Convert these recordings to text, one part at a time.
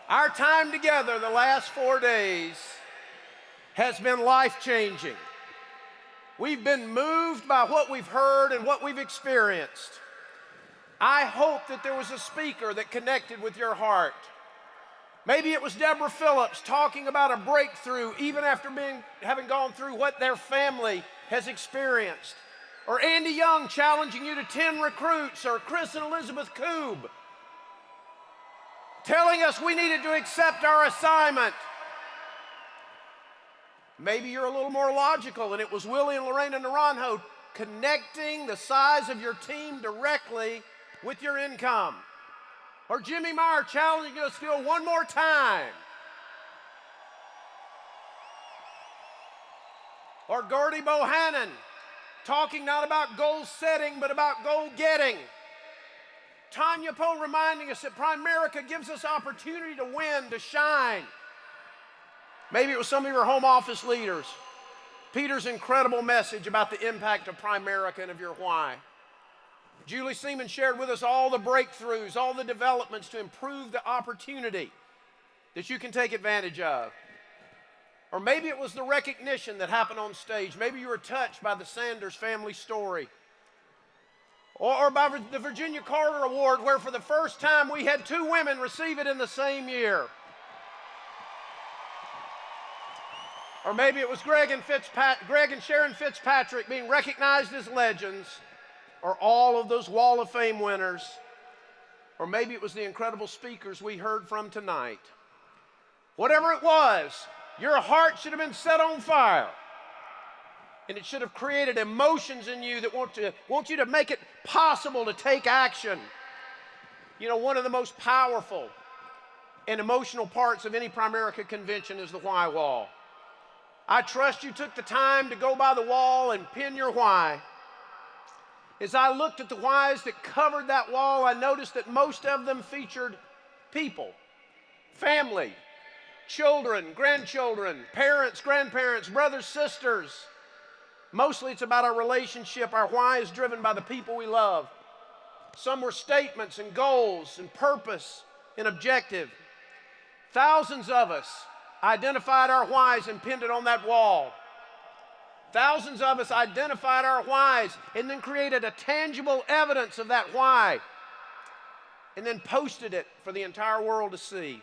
Our time together the last 4 days has been life-changing. We've been moved by what we've heard and what we've experienced. I hope that there was a speaker that connected with your heart. Maybe it was Deborah Phillips talking about a breakthrough even after having gone through what their family has experienced. Or Andy Young challenging you to 10 recruits, or Chris and Elizabeth Koob telling us we needed to accept our assignment. Maybe you're a little more logical, and it was Willie and Lorena Naranjo connecting the size of your team directly with your income. Or Jimmy Meyer challenging us to do it one more time. Or Gordy Bohannon talking not about goal setting, but about goal getting. Tanya Poe reminding us that Primerica gives us opportunity to win, to shine. Maybe it was some of your home office leaders. Peter's incredible message about the impact of Primerica and of your why. Julie Seaman shared with us all the breakthroughs, all the developments to improve the opportunity that you can take advantage of. Or maybe it was the recognition that happened on stage. Maybe you were touched by the Sanders family story. Or by the Virginia Carter Award, where for the first time we had 2 women receive it in the same year. Or maybe it was Greg and Sharon Fitzpatrick being recognized as legends, or all of those Wall of Fame winners. Or maybe it was the incredible speakers we heard from tonight. Whatever it was, your heart should have been set on fire. And it should have created emotions in you that want you to make it possible to take action. You know, one of the most powerful and emotional parts of any Primerica convention is the why wall. I trust you took the time to go by the wall and pin your why. As I looked at the whys that covered that wall, I noticed that most of them featured people, family, children, grandchildren, parents, grandparents, brothers, sisters. Mostly it's about our relationship. Our why is driven by the people we love. Some were statements and goals and purpose and objective. Thousands of us identified our whys and pinned it on that wall. Thousands of us identified our whys and then created a tangible evidence of that why and then posted it for the entire world to see.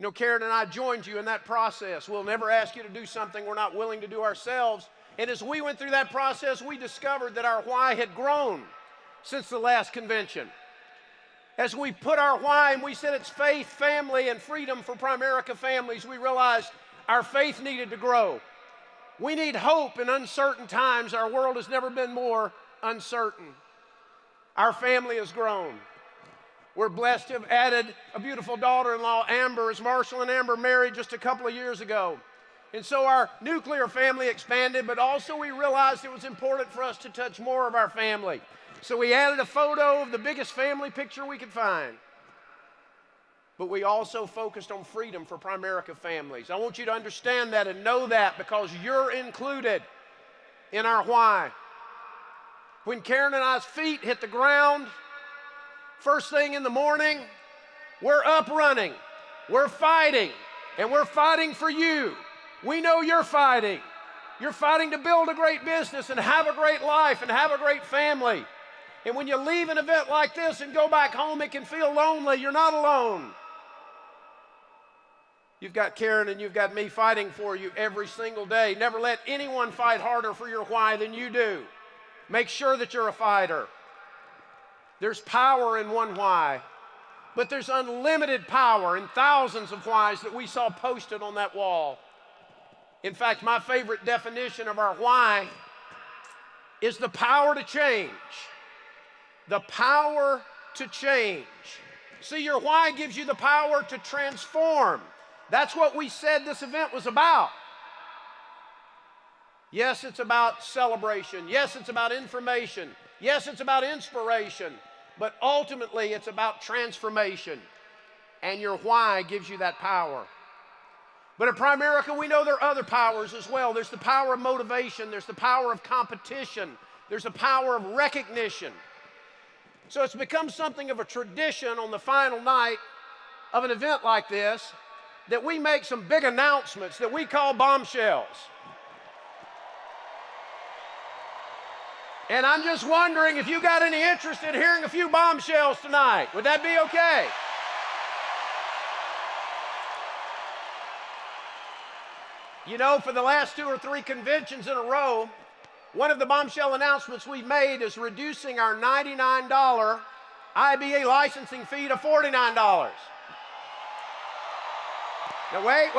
You know, Karen and I joined you in that process. We'll never ask you to do something we're not willing to do ourselves. And as we went through that process, we discovered that our why had grown since the last convention. As we put our why and we said it's faith, family, and freedom for Primerica families, we realized our faith needed to grow. We need hope in uncertain times. Our world has never been more uncertain. Our family has grown. We're blessed to have added a beautiful daughter-in-law, Amber, as Marshall and Amber married just a couple of years ago. And so our nuclear family expanded, but also we realized it was important for us to touch more of our family. So we added a photo of the biggest family picture we could find. But we also focused on freedom for Primerica families. I want you to understand that and know that, because you're included in our why. When Karen and I's feet hit the ground, first thing in the morning, we're up running, we're fighting, and we're fighting for you. We know you're fighting. You're fighting to build a great business and have a great life and have a great family. And when you leave an event like this and go back home, it can feel lonely. You're not alone. You've got Karen and you've got me fighting for you every single day. Never let anyone fight harder for your why than you do. Make sure that you're a fighter. There's power in one why, but there's unlimited power in thousands of whys that we saw posted on that wall. In fact, my favorite definition of our why is the power to change. The power to change. See, your why gives you the power to transform. That's what we said this event was about. Yes, it's about celebration. Yes, it's about information. Yes, it's about inspiration. But ultimately, it's about transformation. And your why gives you that power. But at Primerica, we know there are other powers as well. There's the power of motivation. There's the power of competition. There's the power of recognition. So it's become something of a tradition on the final night of an event like this that we make some big announcements that we call bombshells. And I'm just wondering if you got any interest in hearing a few bombshells tonight. Would that be okay? You know, for the last 2 or 3 conventions in a row, one of the bombshell announcements we've made is reducing our $99 IBA licensing fee to $49. Now wait.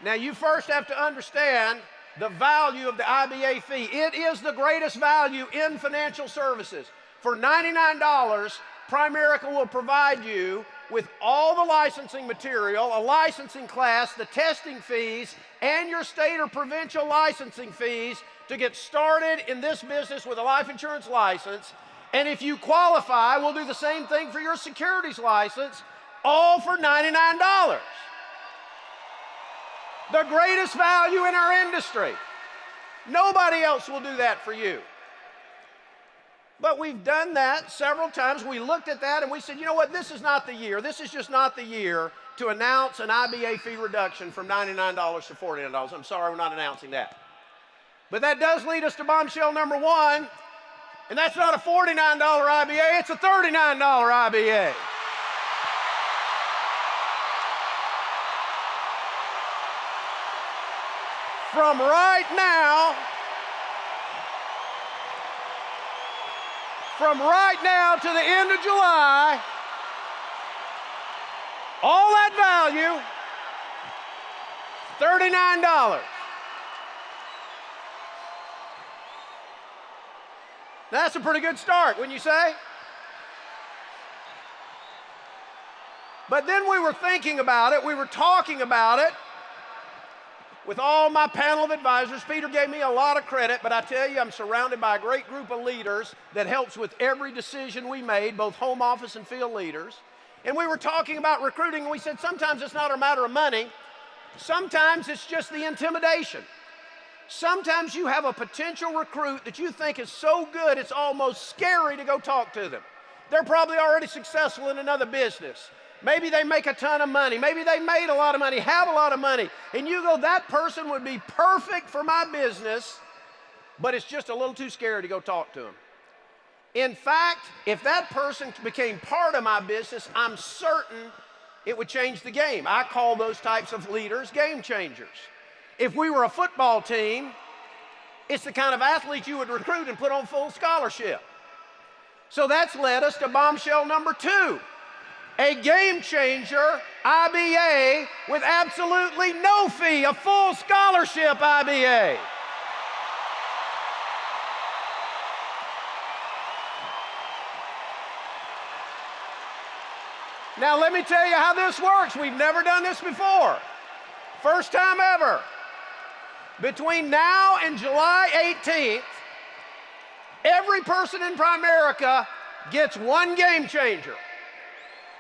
Now you first have to understand the value of the IBA fee. It is the greatest value in financial services. For $99, Primerica will provide you with all the licensing material, a licensing class, the testing fees, and your state or provincial licensing fees to get started in this business with a life insurance license. And if you qualify, we'll do the same thing for your securities license, all for $99. The greatest value in our industry. Nobody else will do that for you. But we've done that several times. We looked at that and we said, you know what, this is not the year. This is just not the year to announce an IBA fee reduction from $99 to $49. I'm sorry, we're not announcing that. But that does lead us to bombshell number 1, and that's not a $49 IBA, it's a $39 IBA. From right now to the end of July, all that value, $39. That's a pretty good start, wouldn't you say? But then we were thinking about it, we were talking about it with all my panel of advisors. Peter gave me a lot of credit, but I tell you, I'm surrounded by a great group of leaders that helps with every decision we made, both home office and field leaders. And we were talking about recruiting, and we said sometimes it's not a matter of money. Sometimes it's just the intimidation. Sometimes you have a potential recruit that you think is so good it's almost scary to go talk to them. They're probably already successful in another business. Maybe they make a ton of money. Maybe they made a lot of money, have a lot of money. And you go, that person would be perfect for my business, but it's just a little too scary to go talk to them. In fact, if that person became part of my business, I'm certain it would change the game. I call those types of leaders game changers. If we were a football team, it's the kind of athlete you would recruit and put on full scholarship. So that's led us to bombshell number 2. A game changer IBA with absolutely no fee, a full scholarship IBA. Now let me tell you how this works. We've never done this before. First time ever. Between now and July 18th, every person in Primerica gets one game changer,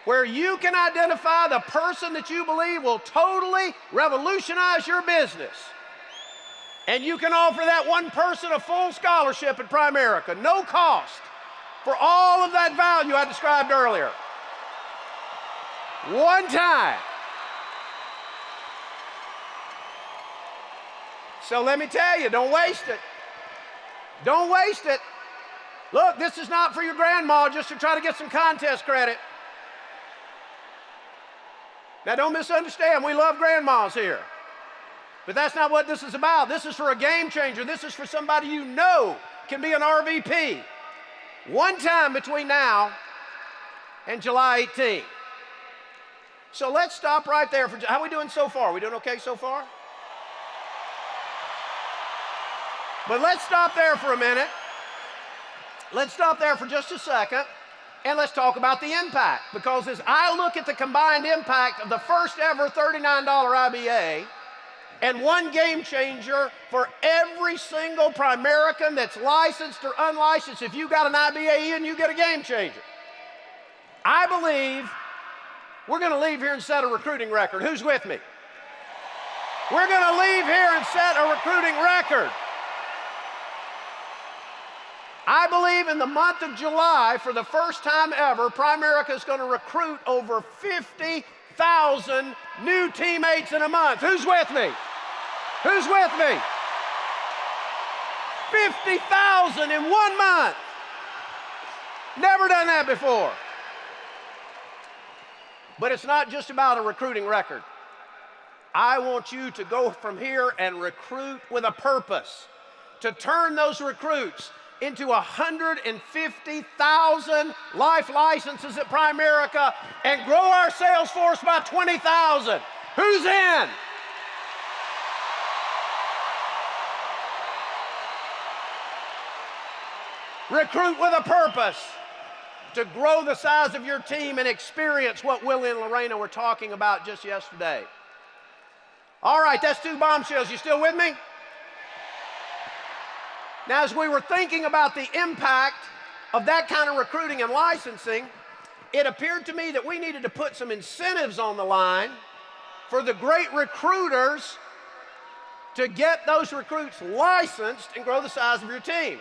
where you can identify the person that you believe will totally revolutionize your business. And you can offer that one person a full scholarship at Primerica, no cost, for all of that value I described earlier. One time. So let me tell you, don't waste it. Don't waste it. Look, this is not for your grandma just to try to get some contest credit. Now don't misunderstand, we love grandmas here. But that's not what this is about. This is for a game changer. This is for somebody you know can be an RVP. One time between now and July 18th. So let's stop right there. How are we doing so far? We doing okay so far? But let's stop there for a minute. Let's stop there for just a second, and let's talk about the impact. Because as I look at the combined impact of the first ever $39 IBA and one game changer for every single Primerican that's licensed or unlicensed, if you got an IBA in, you get a game changer. I believe we're going to leave here and set a recruiting record. Who's with me? We're going to leave here and set a recruiting record. I believe in the month of July, for the first time ever, Primerica is going to recruit over 50,000 new teammates in a month. Who's with me? Who's with me? 50,000 in 1 month. Never done that before. But it's not just about a recruiting record. I want you to go from here and recruit with a purpose, to turn those recruits into 150,000 life licenses at Primerica and grow our sales force by 20,000. Who's in? Recruit with a purpose to grow the size of your team and experience what Willie and Lorena were talking about just yesterday. All right, that's 2 bombshells. You still with me? Now, as we were thinking about the impact of that kind of recruiting and licensing, it appeared to me that we needed to put some incentives on the line for the great recruiters to get those recruits licensed and grow the size of your team.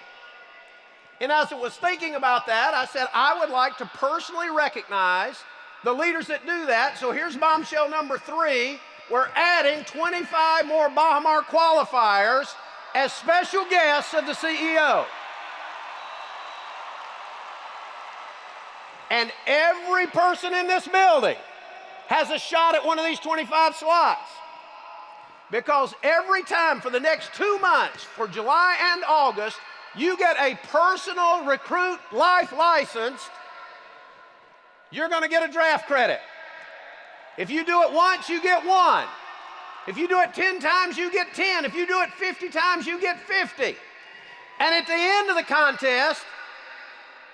And as I was thinking about that, I said I would like to personally recognize the leaders that do that. So here's bombshell number 3. We're adding 25 more Baha Mar qualifiers as special guests of the CEO. And every person in this building has a shot at one of these 25 slots. Because every time for the next 2 months, for July and August, you get a personal recruit life license, you're going to get a draft credit. If you do it once, you get 1. If you do it 10 times, you get 10. If you do it 50 times, you get 50. And at the end of the contest,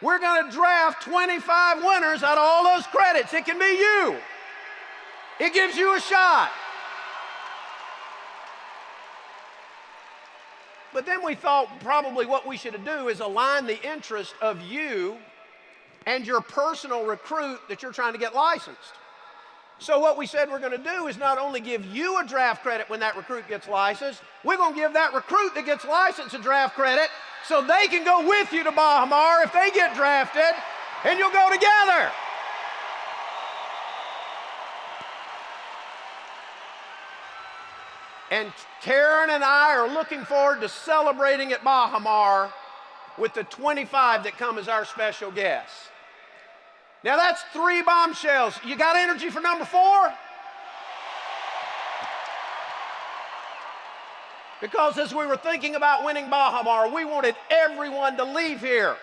we're going to draft 25 winners out of all those credits. It can be you. It gives you a shot. But then we thought probably what we should do is align the interest of you and your personal recruit that you're trying to get licensed. So what we said we're going to do is not only give you a draft credit when that recruit gets licensed, we're going to give that recruit that gets licensed a draft credit so they can go with you to Baha Mar if they get drafted, and you'll go together. And Karen and I are looking forward to celebrating at Baha Mar with the 25 that come as our special guests. Now that's 3 bombshells. You got energy for number 4? Because as we were thinking about winning Baha Mar, we wanted everyone to leave here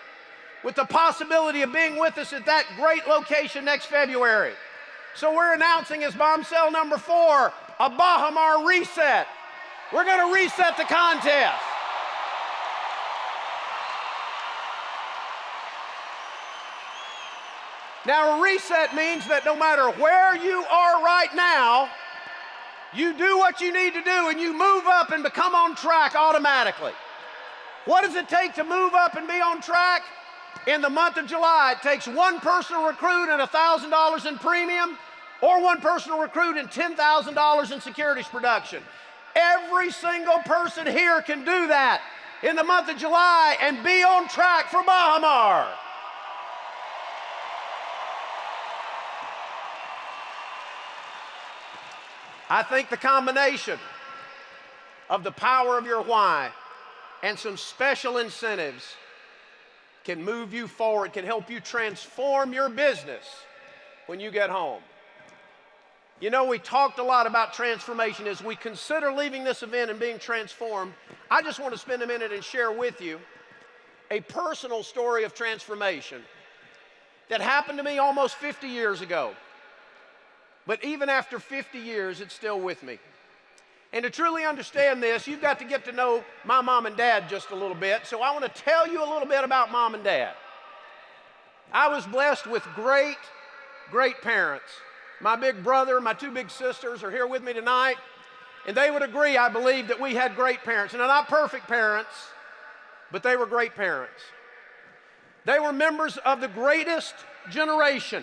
with the possibility of being with us at that great location next February. So we're announcing as bombshell number 4, a Baha Mar reset. We're going to reset the contest. Now, a reset means that no matter where you are right now, you do what you need to do and you move up and become on track automatically. What does it take to move up and be on track? In the month of July, it takes 1 personal recruit and $1,000 in premium, or 1 personal recruit and $10,000 in securities production. Every single person here can do that in the month of July and be on track for Baha Mar. I think the combination of the power of your why and some special incentives can move you forward, can help you transform your business when you get home. You know, we talked a lot about transformation. As we consider leaving this event and being transformed, I just want to spend a minute and share with you a personal story of transformation that happened to me almost 50 years ago. But even after 50 years, it's still with me. And to truly understand this, you've got to get to know my mom and dad just a little bit. So I want to tell you a little bit about mom and dad. I was blessed with great, great parents. My big brother, my 2 big sisters are here with me tonight. And they would agree, I believe, that we had great parents. And they're not perfect parents, but they were great parents. They were members of the greatest generation.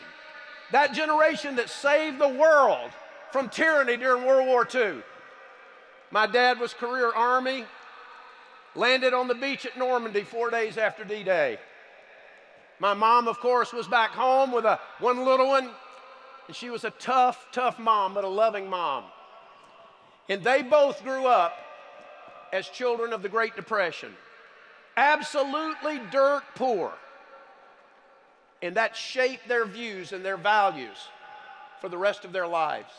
That generation that saved the world from tyranny during World War II. My dad was career Army. Landed on the beach at Normandy 4 days after D-Day. My mom, of course, was back home with one little one, and she was a tough, tough mom, but a loving mom. And they both grew up as children of the Great Depression, absolutely dirt poor. And that shaped their views and their values for the rest of their lives.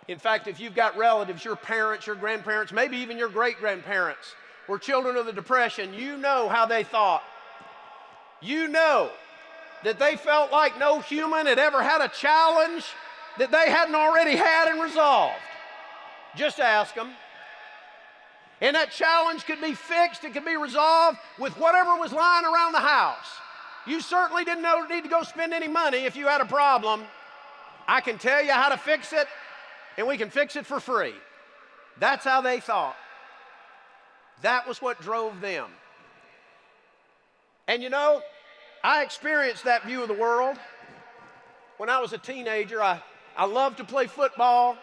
In fact, if you've got relatives, your parents, your grandparents, maybe even your great-grandparents were children of the Depression, you know how they thought. You know that they felt like no human had ever had a challenge that they hadn't already had and resolved. Just ask them. And that challenge could be fixed, it could be resolved with whatever was lying around the house. You certainly didn't need to go spend any money if you had a problem. I can tell you how to fix it, and we can fix it for free. That's how they thought. That was what drove them. And you know, I experienced that view of the world. When I was a teenager, I loved to play football.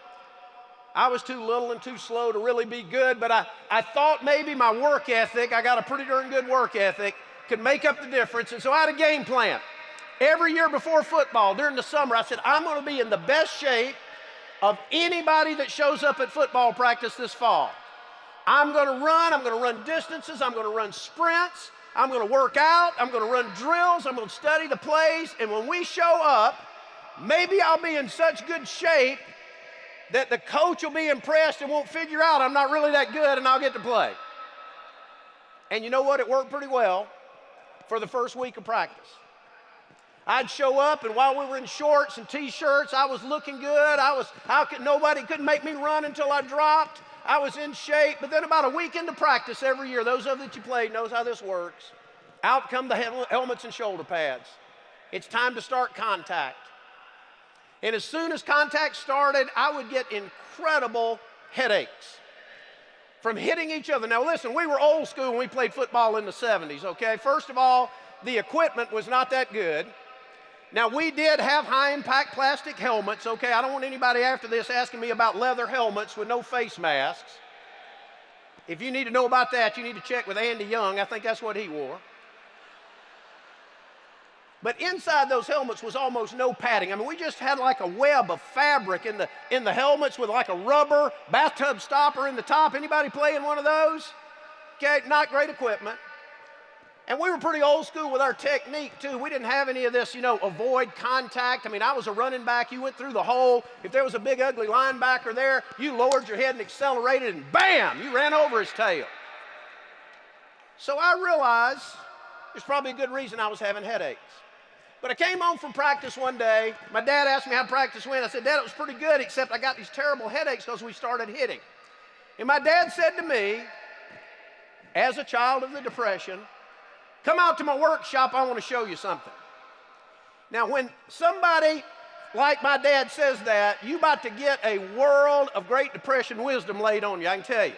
I was too little and too slow to really be good, but I thought maybe my work ethic, I got a pretty darn good work ethic, could make up the difference. And so I had a game plan. Every year before football, during the summer, I said, I'm going to be in the best shape of anybody that shows up at football practice this fall. I'm going to run distances, I'm going to run sprints, I'm going to work out, I'm going to run drills, I'm going to study the plays, and when we show up, maybe I'll be in such good shape that the coach will be impressed and won't figure out I'm not really that good and I'll get to play. And you know what? It worked pretty well for the first week of practice. I'd show up, and while we were in shorts and t-shirts, I was looking good. Nobody couldn't make me run until I dropped. I was in shape, but then about a week into practice every year, those of you that you played knows how this works. Out come the helmets and shoulder pads. It's time to start contact. And as soon as contact started, I would get incredible headaches from hitting each other. Now listen, we were old school when we played football in the 70s, okay? First of all, the equipment was not that good. Now, we did have high-impact plastic helmets, okay? I don't want anybody after this asking me about leather helmets with no face masks. If you need to know about that, you need to check with Andy Young. I think that's what he wore. But inside those helmets was almost no padding. I mean, we just had like a web of fabric in the helmets with like a rubber bathtub stopper in the top. Anybody playing one of those? Okay, not great equipment. And we were pretty old school with our technique, too. We didn't have any of this, avoid contact. I mean, I was a running back. You went through the hole. If there was a big, ugly linebacker there, you lowered your head and accelerated, and bam, you ran over his tail. So I realized there's probably a good reason I was having headaches. But I came home from practice one day. My dad asked me how practice went. I said, Dad, it was pretty good, except I got these terrible headaches because we started hitting. And my dad said to me, as a child of the Depression, come out to my workshop, I want to show you something. Now, when somebody like my dad says that, you're about to get a world of Great Depression wisdom laid on you, I can tell you.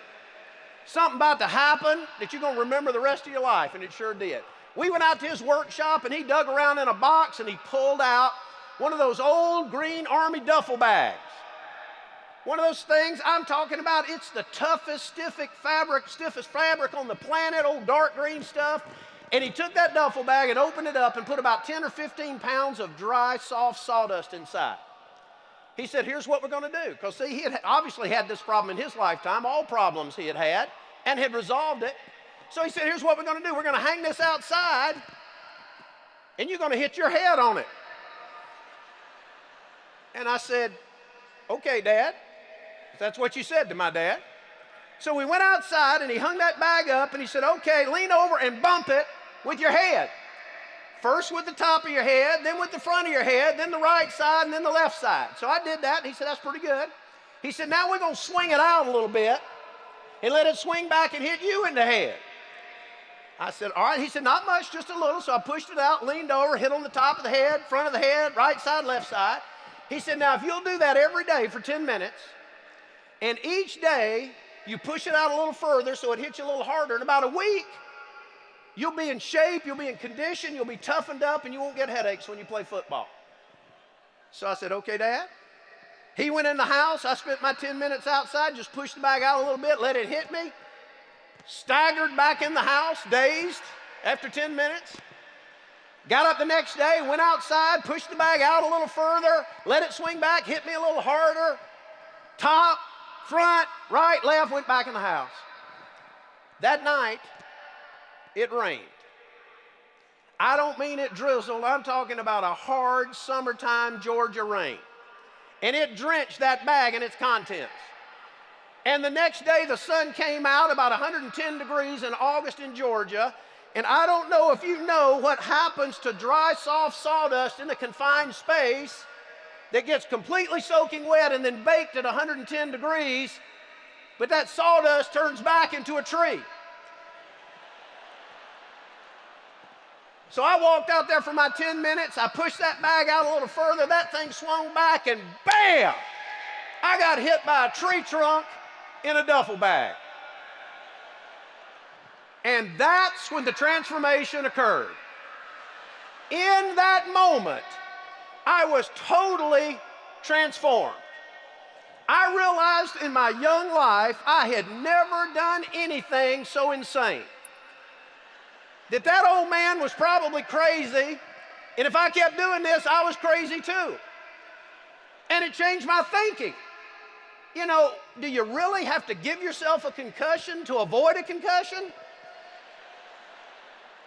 Something about to happen that you're going to remember the rest of your life, and it sure did. We went out to his workshop, and he dug around in a box, and he pulled out one of those old green Army duffel bags. One of those things I'm talking about, it's the toughest, stiffest fabric on the planet, old dark green stuff. And he took that duffel bag and opened it up and put about 10 or 15 pounds of dry, soft sawdust inside. He said, here's what we're going to do. Because, see, he had obviously had this problem in his lifetime, all problems he had, and had resolved it. So he said, here's what we're going to do. We're going to hang this outside, and you're going to hit your head on it. And I said, okay, Dad. That's what you said to my dad. So we went outside, and he hung that bag up, and he said, okay, lean over and bump it with your head. First with the top of your head, then with the front of your head, then the right side, and then the left side. So I did that, and he said, that's pretty good. He said, now we're going to swing it out a little bit and let it swing back and hit you in the head. I said, all right. He said, not much, just a little. So I pushed it out, leaned over, hit on the top of the head, front of the head, right side, left side. He said, now if you'll do that every day for 10 minutes, and each day you push it out a little further so it hits you a little harder, in about a week, you'll be in shape, you'll be in condition, you'll be toughened up, and you won't get headaches when you play football. So I said, okay, Dad. He went in the house. I spent my 10 minutes outside, just pushed the bag out a little bit, let it hit me. Staggered back in the house, dazed after 10 minutes. Got up the next day, went outside, pushed the bag out a little further, let it swing back, hit me a little harder. Top, front, right, left, went back in the house. That night, it rained. I don't mean it drizzled, I'm talking about a hard summertime Georgia rain. And it drenched that bag and its contents. And the next day the sun came out, about 110 degrees in August in Georgia. And I don't know if you know what happens to dry, soft sawdust in a confined space that gets completely soaking wet and then baked at 110 degrees, but that sawdust turns back into a tree. So I walked out there for my 10 minutes, I pushed that bag out a little further, that thing swung back, and bam! I got hit by a tree trunk in a duffel bag. And that's when the transformation occurred. In that moment, I was totally transformed. I realized in my young life I had never done anything so insane. That old man was probably crazy, and if I kept doing this, I was crazy too. And it changed my thinking. You know, do you really have to give yourself a concussion to avoid a concussion?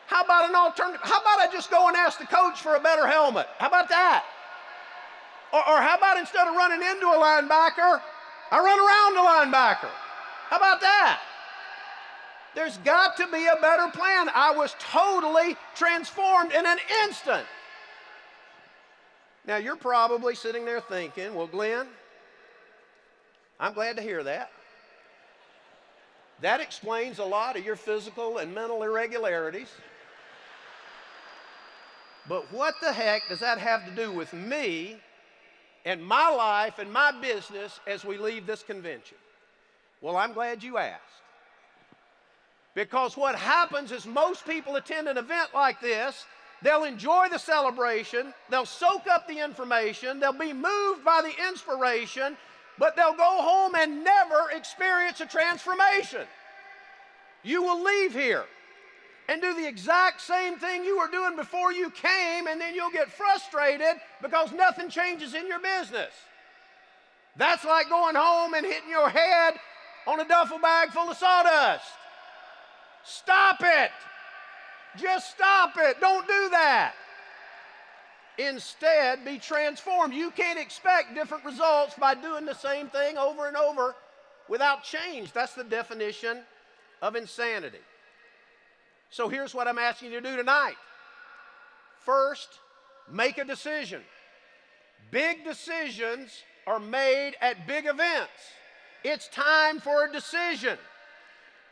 How about an alternative? How about I just go and ask the coach for a better helmet? How about that? Or how about instead of running into a linebacker, I run around the linebacker? How about that? There's got to be a better plan. I was totally transformed in an instant. Now, you're probably sitting there thinking, well, Glenn, I'm glad to hear that. That explains a lot of your physical and mental irregularities. But what the heck does that have to do with me and my life and my business as we leave this convention? Well, I'm glad you asked. Because what happens is most people attend an event like this, they'll enjoy the celebration, they'll soak up the information, they'll be moved by the inspiration, but they'll go home and never experience a transformation. You will leave here and do the exact same thing you were doing before you came, and then you'll get frustrated because nothing changes in your business. That's like going home and hitting your head on a duffel bag full of sawdust. Stop it. Just stop it. Don't do that. Instead, be transformed. You can't expect different results by doing the same thing over and over without change. That's the definition of insanity. So here's what I'm asking you to do tonight. First, make a decision. Big decisions are made at big events. It's time for a decision.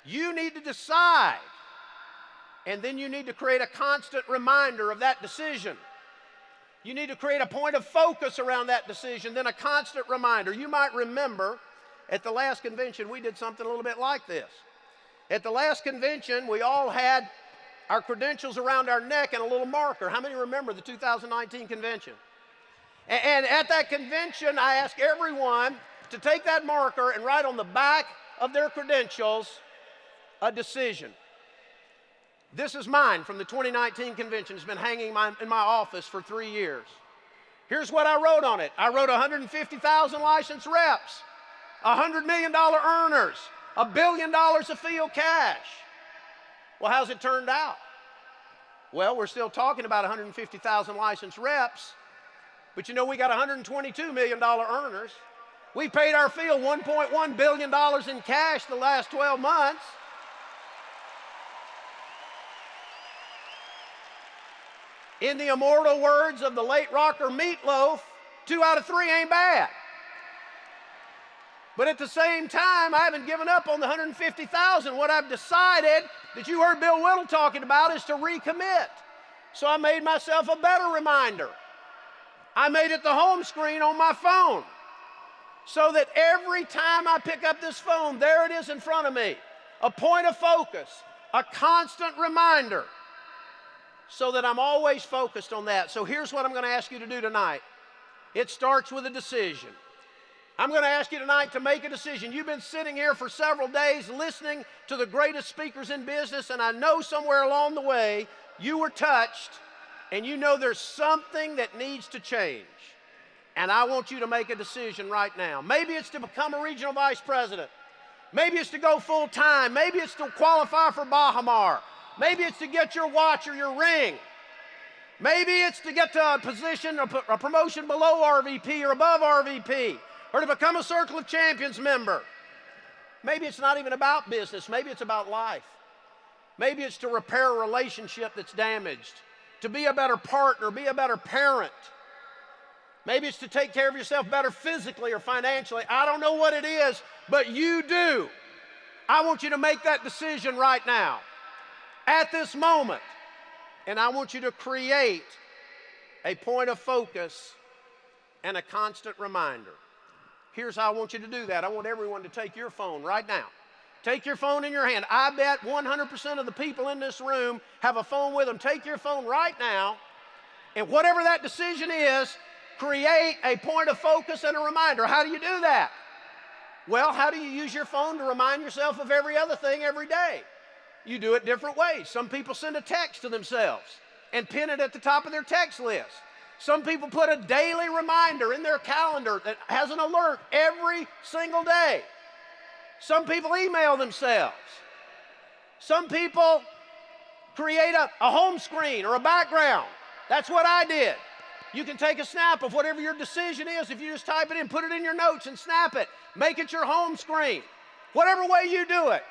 You need to decide, and then you need to create a constant reminder of that decision. You need to create a point of focus around that decision, then a constant reminder. You might remember at the last convention we did something a little bit like this. At the last convention, we all had our credentials around our neck and a little marker. How many remember the 2019 convention? And at that convention, I asked everyone to take that marker and write on the back of their credentials a decision. This is mine from the 2019 convention. It's been hanging in my office for 3 years. Here's what I wrote on it. I wrote 150,000 licensed reps, $100 million earners, $1 billion of field cash. Well, how's it turned out? Well, we're still talking about 150,000 licensed reps, but you know we got $122 million earners. We paid our field $1.1 billion in cash the last 12 months. In the immortal words of the late rocker Meatloaf, 2 out of 3 ain't bad. But at the same time, I haven't given up on the 150,000. What I've decided, that you heard Bill Whittle talking about, is to recommit. So I made myself a better reminder. I made it the home screen on my phone, so that every time I pick up this phone, there it is in front of me, a point of focus, a constant reminder, so that I'm always focused on that. So here's what I'm going to ask you to do tonight. It starts with a decision. I'm going to ask you tonight to make a decision. You've been sitting here for several days listening to the greatest speakers in business, and I know somewhere along the way you were touched, and you know there's something that needs to change. And I want you to make a decision right now. Maybe it's to become a regional vice president. Maybe it's to go full time. Maybe it's to qualify for Bahamar. Maybe it's to get your watch or your ring. Maybe it's to get to a position, a promotion below RVP or above RVP, or to become a Circle of Champions member. Maybe it's not even about business. Maybe it's about life. Maybe it's to repair a relationship that's damaged, to be a better partner, be a better parent. Maybe it's to take care of yourself better physically or financially. I don't know what it is, but you do. I want you to make that decision right now, at this moment. And I want you to create a point of focus and a constant reminder. Here's how I want you to do that. I want everyone to take your phone right now. Take your phone in your hand. I bet 100% of the people in this room have a phone with them. Take your phone right now, and whatever that decision is, create a point of focus and a reminder. How do you do that? Well, how do you use your phone to remind yourself of every other thing every day? You do it different ways. Some people send a text to themselves and pin it at the top of their text list. Some people put a daily reminder in their calendar that has an alert every single day. Some people email themselves. Some people create a home screen or a background. That's what I did. You can take a snap of whatever your decision is. If you just type it in, put it in your notes and snap it. Make it your home screen. Whatever way you do it,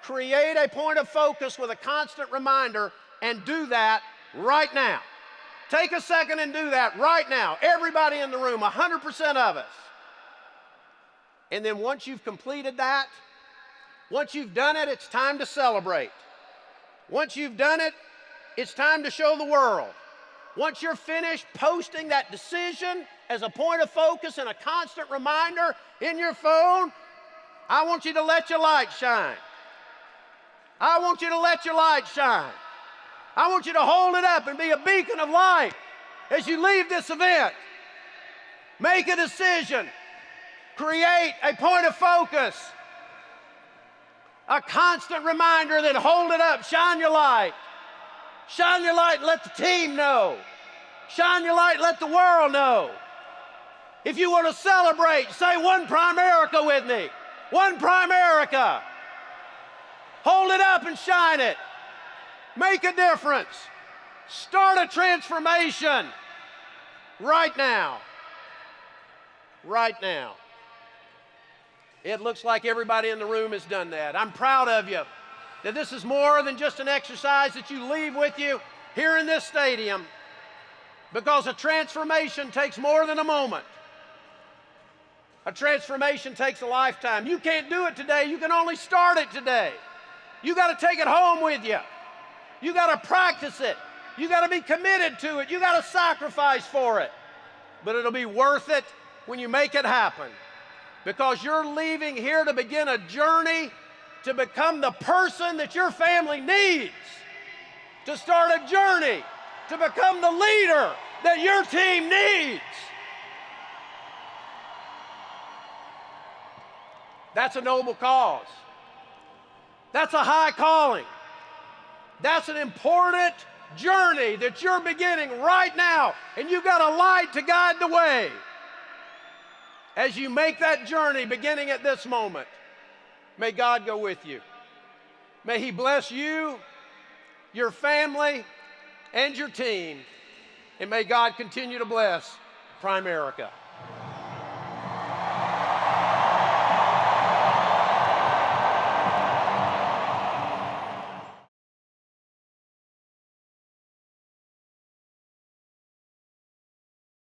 create a point of focus with a constant reminder, and do that right now. Take a second and do that right now. Everybody in the room, 100% of us. And then once you've completed that, once you've done it, it's time to celebrate. Once you've done it, it's time to show the world. Once you're finished posting that decision as a point of focus and a constant reminder in your phone, I want you to let your light shine. I want you to let your light shine. I want you to hold it up and be a beacon of light as you leave this event. Make a decision. Create a point of focus. A constant reminder, then hold it up. Shine your light. Shine your light and let the team know. Shine your light and let the world know. If you want to celebrate, say one Primerica with me. One Primerica. Hold it up and shine it. Make a difference. Start a transformation right now. Right now. It looks like everybody in the room has done that. I'm proud of you. That this is more than just an exercise that you leave with you here in this stadium, because a transformation takes more than a moment. A transformation takes a lifetime. You can't do it today. You can only start it today. You got to take it home with you. You got to practice it. You got to be committed to it. You got to sacrifice for it. But it'll be worth it when you make it happen, because you're leaving here to begin a journey to become the person that your family needs, to start a journey to become the leader that your team needs. That's a noble cause. That's a high calling. That's an important journey that you're beginning right now, and you've got a light to guide the way. As you make that journey beginning at this moment, may God go with you. May He bless you, your family, and your team. And may God continue to bless Primerica.